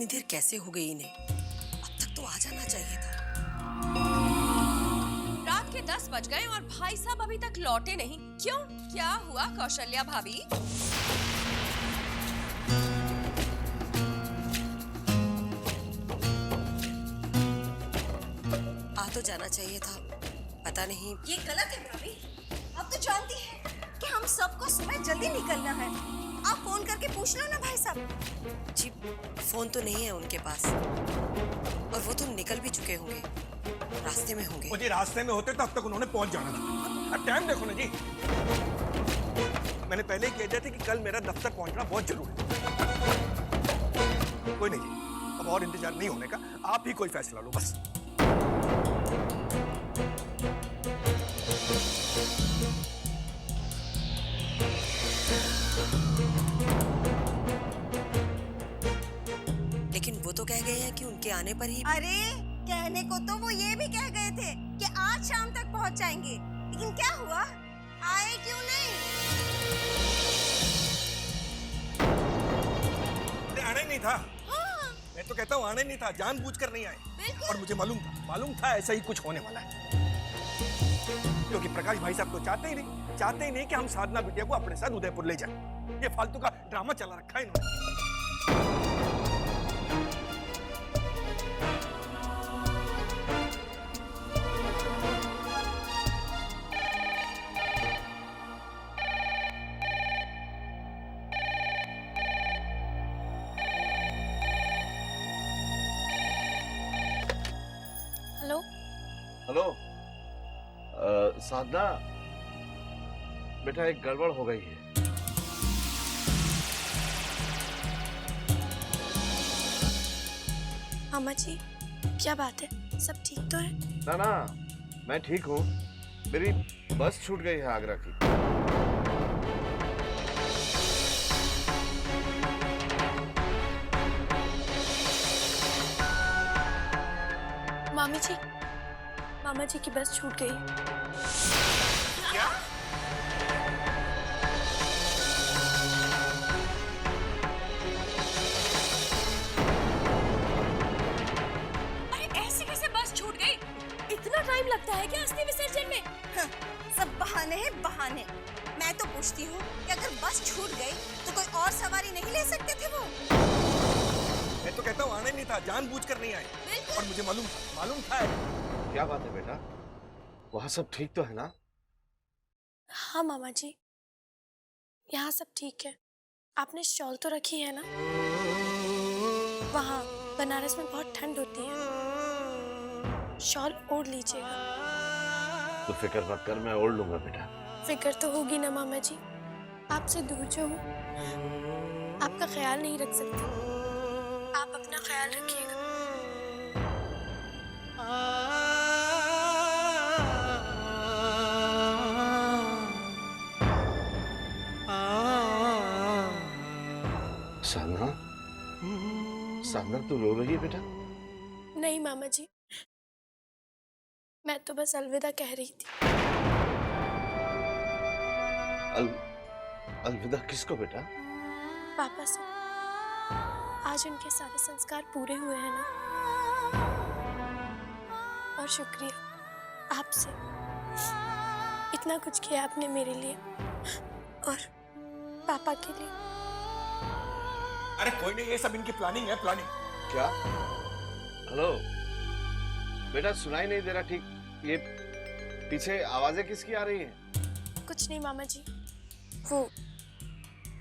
इतनी देर कैसे हो गई इन्हें? अब तक तो आ जाना चाहिए था। रात के 10 बज गए और भाई साहब अभी तक लौटे नहीं। क्यों? क्या हुआ कौशल्या भाभी? आ तो जाना चाहिए था, पता नहीं। ये गलत है भाभी। अब तो जानती है कि हम सबको सुबह जल्दी निकलना है। आप फोन करके पूछ लो ना भाई साहब। जी, फोन तो नहीं है उनके पास, और वो तो निकल भी चुके होंगे, रास्ते में होंगे। मुझे रास्ते में होते तो अब तक उन्होंने पहुंच जाना था। अब टाइम देखो ना जी, मैंने पहले ही कह दिया था कि कल मेरा दफ्तर पहुंचना बहुत जरूरी है। कोई नहीं जी, अब और इंतजार नहीं होने का, आप ही कोई फैसला लो बस। लेकिन वो तो कह गए हैं कि उनके आने पर ही। अरे कहने को तो वो ये भी कह गए थे कि आज शाम तक पहुंच जाएंगे, लेकिन क्या हुआ? आए क्यों नहीं? आना ही नहीं था। हाँ। मैं तो कहता हूँ आना ही नहीं था, जानबूझकर नहीं आए। बिल्कुल। और मुझे मालूम था ऐसा ही कुछ होने वाला है, क्योंकि प्रकाश भाई साहब तो चाहते ही नहीं कि हम साधना बिटिया को अपने साथ उदयपुर ले जाएं। ये फालतू का ड्रामा चला रखा है इन्होंने। हेलो हेलो साधना, बेटा एक गड़बड़ हो गई है। मामा जी, क्या बात है? सब ठीक तो है? ना मैं ठीक हूँ। मेरी बस छूट गई है आगरा की। मामा जी की बस छूट गई। क्या? अरे ऐसे कैसे बस छूट गई? इतना टाइम लगता है क्या अस्थि विसर्जन में? हाँ, सब बहाने हैं बहाने। मैं तो पूछती हूँ कि अगर बस छूट गई तो कोई और सवारी नहीं ले सकते थे वो? मैं तो कहता हूँ आना ही नहीं था, जानबूझकर नहीं आए। बिल्कुल। और मुझे मालूम था। क्या बात है बेटा, वहाँ सब ठीक तो है ना? हाँ मामा जी, यहाँ सब ठीक है। आपने शॉल तो रखी है ना? वहाँ बनारस में बहुत ठंड होती है, शॉल ओढ़ लीजिएगा। तो फिक्र मत कर, मैं ओढ़ लूंगा बेटा। फिक्र तो होगी ना मामा जी, आपसे दूर जो हूँ आपका ख्याल नहीं रख सकती। आप अपना ख्याल रखिएगा। साधना तू रो रही है बेटा? नहीं मामा जी, मैं तो बस अलविदा कह रही थी। अलविदा किसको बेटा? पापा से। आज उनके सारे संस्कार पूरे हुए हैं ना, और शुक्रिया आपसे, इतना कुछ किया आपने मेरे लिए और पापा के लिए। अरे कोई नहीं, ये सब इनकी प्लानिंग है, प्लानिंग। क्या? हेलो बेटा, सुनाई नहीं दे रहा ठीक? ये पीछे आवाजें किसकी आ रही हैं? कुछ नहीं मामा जी, वो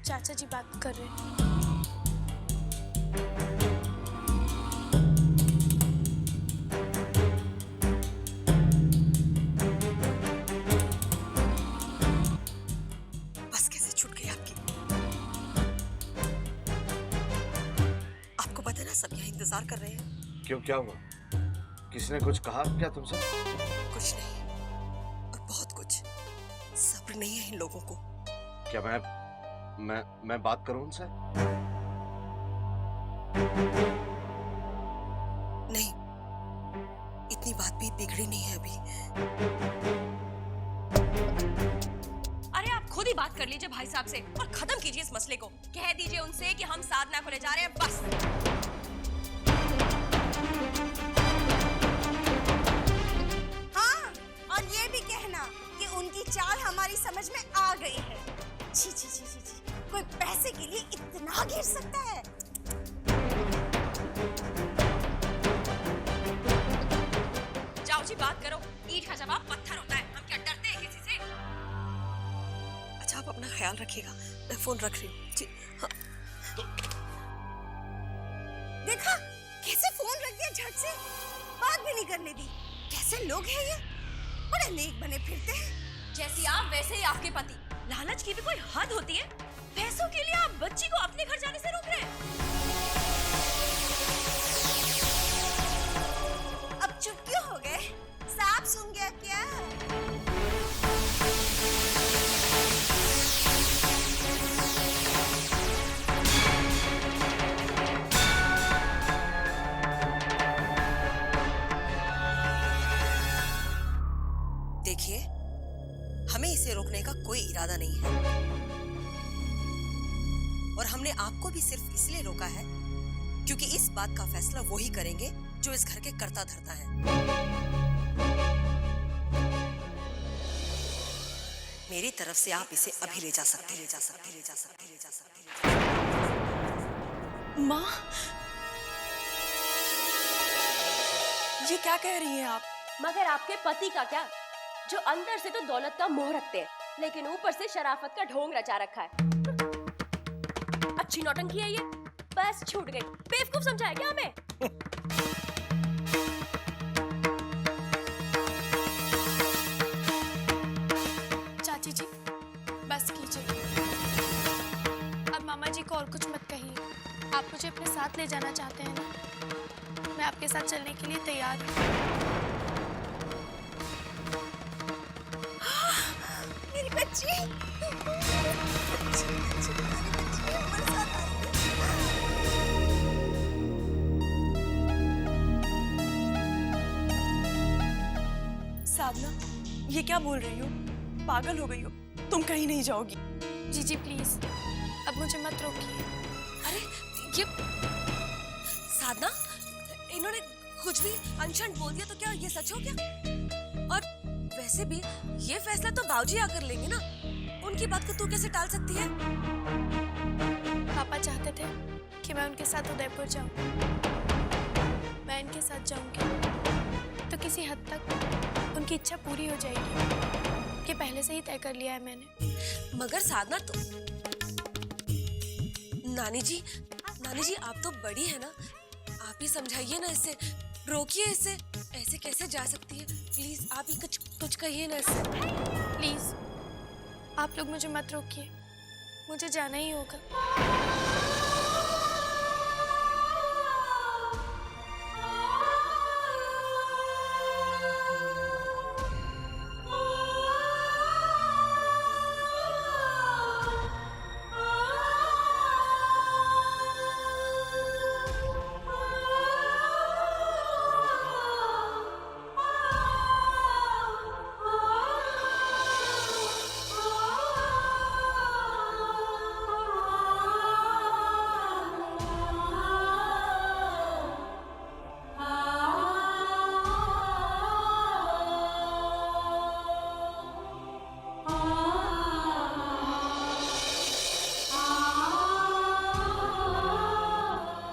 चाचा जी बात कर रहे हैं। बस कैसे छूट गई आपकी? आपको पता है ना, सब यहाँ इंतजार कर रहे हैं। क्यों, क्या हुआ? किसने कुछ कहा क्या तुमसे? कुछ नहीं, और बहुत कुछ। सब्र नहीं है इन लोगों को। क्या मैं बात करूं उनसे? नहीं, इतनी बात भी बिगड़ी नहीं है अभी। अरे आप खुद ही बात कर लीजिए भाई साहब से और खत्म कीजिए इस मसले को। कह दीजिए उनसे कि हम साधना को ले जा रहे हैं, बस। गिर सकता है। जाओ जी बात करो, ईंट का जवाब पत्थर होता है, हम क्या डरते हैं किसी से? अच्छा आप अपना ख्याल रखिएगा, मैं फोन रख रही हूँ जी। हाँ। देखा कैसे फोन रख दिया झट से, बात भी नहीं करने दी। कैसे लोग हैं ये, बड़े नेक बने फिरते हैं। जैसी आप वैसे ही आपके पति। लालच की भी कोई हद होती है? पैसों के लिए आप बच्ची को अपने घर जाने से रोक रहे हैं। अब चुप क्यों हो गए? सांप सूंघ गया क्या? देखिए, हमें इसे रोकने का कोई इरादा नहीं है और हमने आपको भी सिर्फ इसलिए रोका है क्योंकि इस बात का फैसला वो ही करेंगे जो इस घर के कर्ता धर्ता हैं। मेरी तरफ से आप इसे अभी ले जा सकते, ले जा सकते, ले जा सकते, ले जा सकते। माँ, ये क्या कह रही हैं आप? मगर आपके पति का क्या, जो अंदर से तो दौलत का मोह रखते हैं लेकिन ऊपर से शराफत का ढोंग रचा रखा है। अच्छी नौटंकी है ये, बस छूट गई। बेवकूफ समझाया क्या हमें? चाची जी बस कीजिए, अब मामा जी को और कुछ मत कहिए। आप मुझे अपने साथ ले जाना चाहते हैं ना, मैं आपके साथ चलने के लिए तैयार हूँ। मेरी बच्ची, हमारे साथ आएगी। साधना, ये क्या बोल रही हो? पागल हो गई हो? तुम कहीं नहीं जाओगी। जी प्लीज, अब मुझे मत रोकिए। अरे ये साधना, इन्होंने कुछ भी अनशन बोल दिया तो क्या ये सच हो क्या? और वैसे भी ये फैसला तो बाबूजी आकर लेंगे ना, उनकी बात को तू कैसे टाल सकती है? पापा चाहते थे कि मैं उनके साथ उदयपुर जाऊं, मैं इनके साथ जाऊंगी तो किसी हद तक उनकी इच्छा पूरी हो जाएगी, कि पहले से ही तय कर लिया है मैंने। मगर साधना तो नानी जी आप तो बड़ी है ना, आप ही समझाइए ना इसे, रोकिए इसे, ऐसे कैसे जा सकती है? प्लीज आप ही कुछ कहिए ना इसे। प्लीज आप लोग मुझे मत रोकिए, मुझे जाना ही होगा।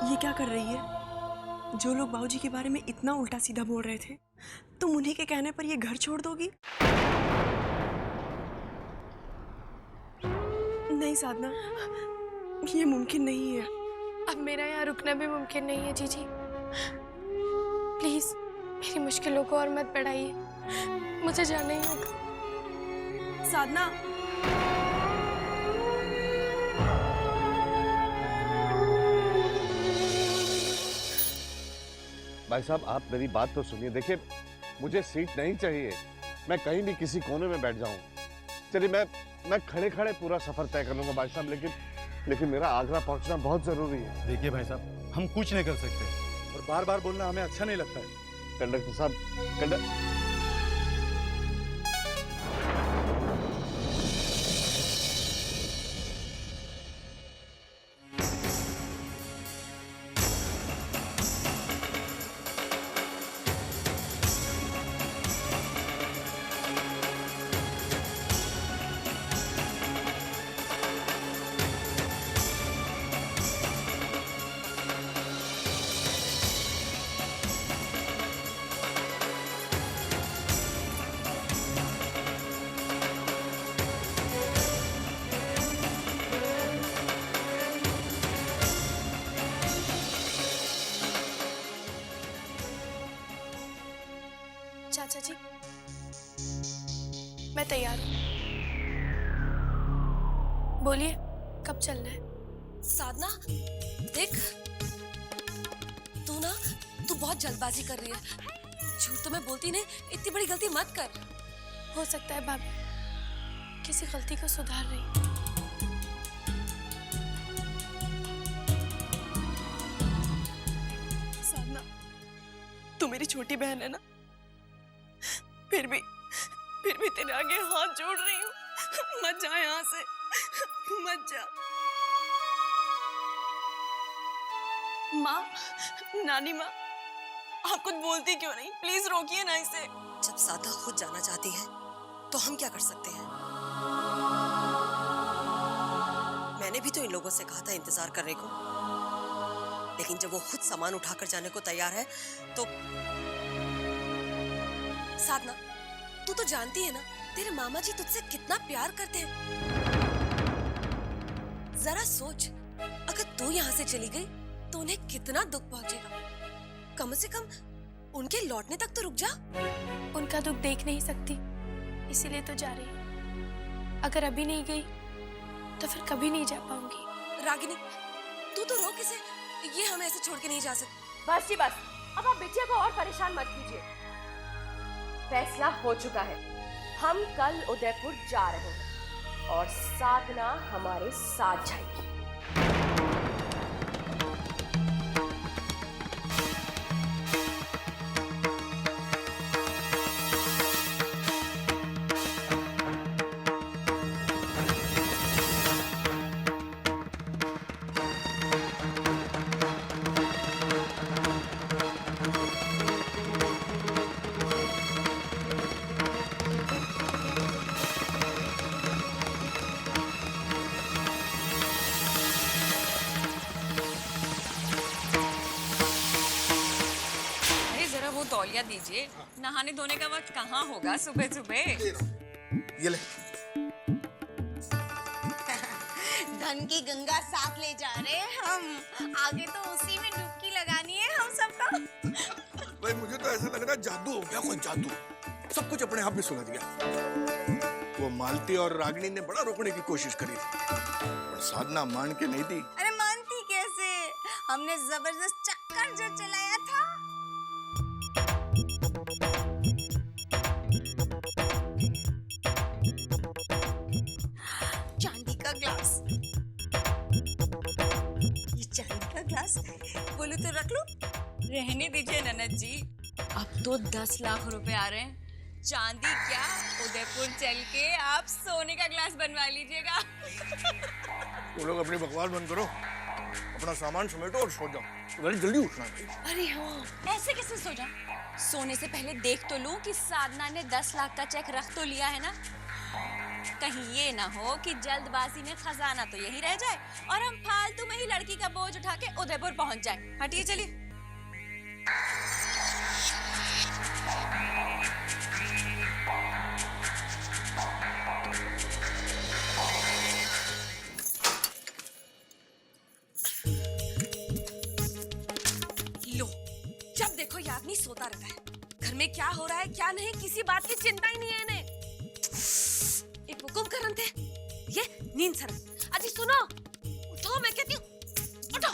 ये क्या कर रही है? जो लोग बाबूजी के बारे में इतना उल्टा सीधा बोल रहे थे, तुम उन्हीं के कहने पर ये घर छोड़ दोगी? नहीं साधना, ये मुमकिन नहीं है। अब मेरा यहाँ रुकना भी मुमकिन नहीं है जीजी, प्लीज मेरी मुश्किलों को और मत बढ़ाइए, मुझे जाना ही होगा। साधना, भाई साहब आप मेरी बात तो सुनिए। देखिए मुझे सीट नहीं चाहिए, मैं कहीं भी किसी कोने में बैठ जाऊं। चलिए मैं खड़े खड़े पूरा सफर तय कर लूंगा भाई साहब, लेकिन मेरा आगरा पहुंचना बहुत जरूरी है। देखिए भाई साहब, हम कुछ नहीं कर सकते और बार बार बोलना हमें अच्छा नहीं लगता है। कंडक्टर साहब, चाचा जी, मैं तैयार हूँ। बोलिए, कब चलना है? साधना, देख, तू बहुत जल्दबाजी कर रही है। झूठ तो मैं बोलती नहीं, इतनी बड़ी गलती मत कर। हो सकता है भाभी किसी गलती को सुधार रही। साधना, तू मेरी छोटी बहन है ना, फिर भी तेरे आगे हाथ जोड़ रही हूँ, मत जा यहाँ से, मत जा। माँ, नानी माँ, आप कुछ बोलती क्यों नहीं? प्लीज रोकिए ना इसे। जब साधना खुद जाना चाहती है तो हम क्या कर सकते हैं? मैंने भी तो इन लोगों से कहा था इंतजार करने को, लेकिन जब वो खुद सामान उठाकर जाने को तैयार है तो साधना, तू तो जानती है ना, तेरे मामा जी तुझसे कितना प्यार करते हैं। जरा सोच, अगर तू यहाँ से चली गई तो उन्हें कितना दुख पहुंचेगा। कम से कम उनके लौटने तक तो रुक जा। उनका दुख देख नहीं सकती, इसीलिए तो जा रही हूँ। अगर अभी नहीं गई तो फिर कभी नहीं जा पाऊंगी। रागिनी, तू तो रोक इसे, ये हमें ऐसे छोड़ के नहीं जा सकते। बस जी बस, अब आप बिटिया को और परेशान मत कीजिए। फैसला हो चुका है, हम कल उदयपुर जा रहे हैं और साधना हमारे साथ जाएगी। तौलिया दीजिए, नहाने धोने का वक्त कहाँ होगा सुबह सुबह। ये ले। धन की गंगा साथ ले जा रहे हैं हम, आगे तो उसी में डुबकी लगानी है हम सबका। भाई मुझे तो ऐसा लग रहा है जादू हो गया, कोई जादू, सब कुछ अपने आप में सुलझ गया। वो मालती और रागिनी ने बड़ा रोकने की कोशिश करी थी, पर साधना मान के नहीं थी। अरे मानती कैसे, हमने जबरदस्त चक्कर जो चलाया था। चांदी का ग्लास, ये चांदी का ग्लास बोलूं तो रख लूं? रहने दीजिए ननद जी, अब तो 10 लाख रुपए आ रहे हैं। चांदी क्या, उदयपुर चल के आप सोने का ग्लास बनवा लीजिएगा। तुम लोग अपनी बकवास बंद करो, अपना सामान समेटो और सो जाओ, जल्दी उठना है। अरे हाँ, ऐसे कैसे सो जाऊं? सोने से पहले देख तो लूं कि साधना ने 10 लाख का चेक रख तो लिया है ना। कहीं ये ना हो कि जल्दबाजी में खजाना तो यही रह जाए और हम फालतू में ही लड़की का बोझ उठा के उदयपुर पहुंच जाए। हटिए, चलिए। लो, जब देखो ये आदमी सोता रहता है। घर में क्या हो रहा है क्या नहीं, किसी बात की चिंता ही नहीं है इन्हें। एक हुकुम करन थे, ये नींद सर। अजी सुनो, उठो, मैं कहती हूँ उठो।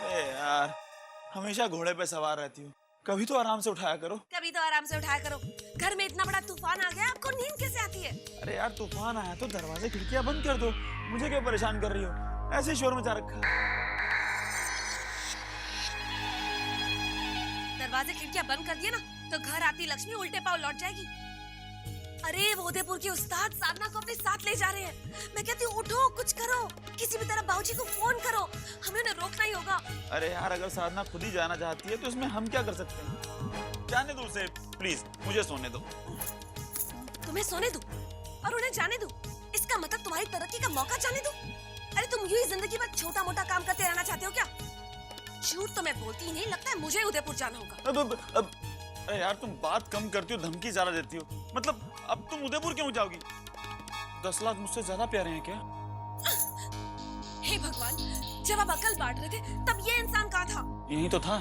अरे यार, हमेशा घोड़े पे सवार रहती हूँ, कभी तो आराम से उठाया करो। कभी तो आराम से उठाया करो। घर में इतना बड़ा तूफान आ गया, आपको नींद कैसे आती है? अरे यार, तूफान आया तो दरवाजे खिड़कियां बंद कर दो, मुझे क्यों परेशान कर रही हो? ऐसे शोर मचा रखा। दरवाजे खिड़कियां बंद कर दिए ना तो घर आती लक्ष्मी उल्टे पांव लौट जाएगी। अरे वो उदयपुर के उस्ताद साधना को अपने साथ ले जा रहे हैं। मैं कहती हूँ उठो, कुछ करो, किसी भी तरह बाबूजी को फोन करो, हमें उन्हें रोकना ही होगा। अरे यार, अगर साधना खुद ही जाना चाहती है तो इसमें हम क्या कर सकते हैं? जाने दो उसे, प्लीज मुझे सोने दो। तुम्हें सोने दूं और उन्हें जाने दूं? इसका मतलब तुम्हारी तरक्की का मौका जाने दूं? अरे तुम यूं ही जिंदगी भर छोटा मोटा काम करते रहना चाहते हो क्या? झूठ तो मैं बोलती ही नहीं, लगता है मुझे उदयपुर जाना होगा। अब अरे यार, तुम बात कम करती हो, धमकी ज्यादा देती हो। मतलब अब तुम उदयपुर क्यों जाओगी? 10 लाख मुझसे ज्यादा प्यारे हैं क्या? हे भगवान, जब आप अकल बांट रहे थे तब ये इंसान कहाँ था? यही तो था।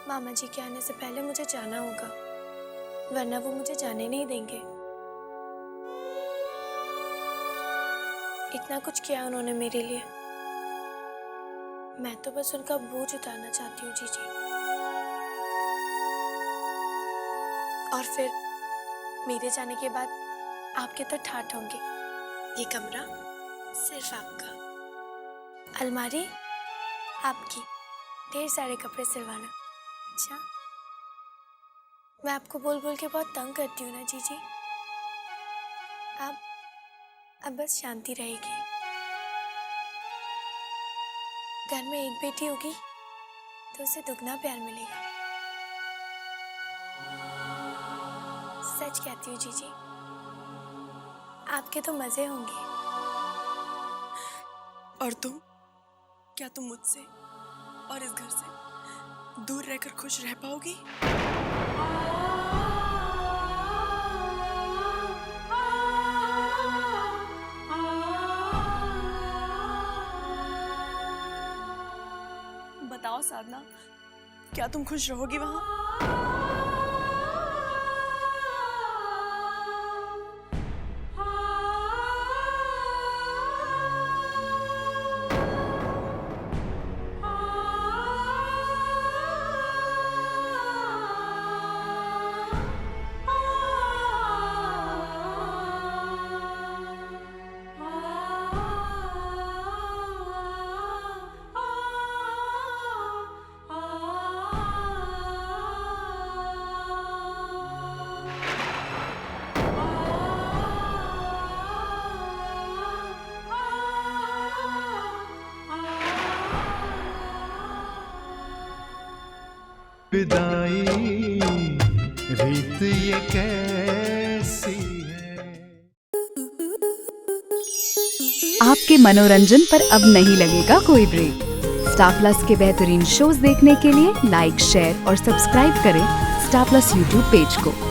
मामा जी के आने से पहले मुझे जाना होगा, वरना वो मुझे जाने नहीं देंगे। इतना कुछ किया उन्होंने मेरे लिए, मैं तो बस उनका बोझ उतारना चाहती हूँ जीजी। और फिर मेरे जाने के बाद आपके तो ठाठ होंगे। ये कमरा सिर्फ आपका, अलमारी आपकी, ढेर सारे कपड़े सिलवाना। अच्छा, मैं आपको बोल बोल के बहुत तंग करती हूँ ना जीजी। अब बस शांति रहेगी। घर में एक बेटी होगी तो उसे दुगना प्यार मिलेगा। सच कहती हूँ जीजी, आपके तो मजे होंगे। और तुम, क्या तुम मुझसे और इस घर से दूर रहकर खुश रह पाओगी? बताओ साधना, क्या तुम खुश रहोगी वहां? विदाई रीत ये कैसी है। आपके मनोरंजन पर अब नहीं लगेगा कोई ब्रेक। स्टार प्लस के बेहतरीन शोज देखने के लिए लाइक, शेयर और सब्सक्राइब करें स्टार प्लस यूट्यूब पेज को।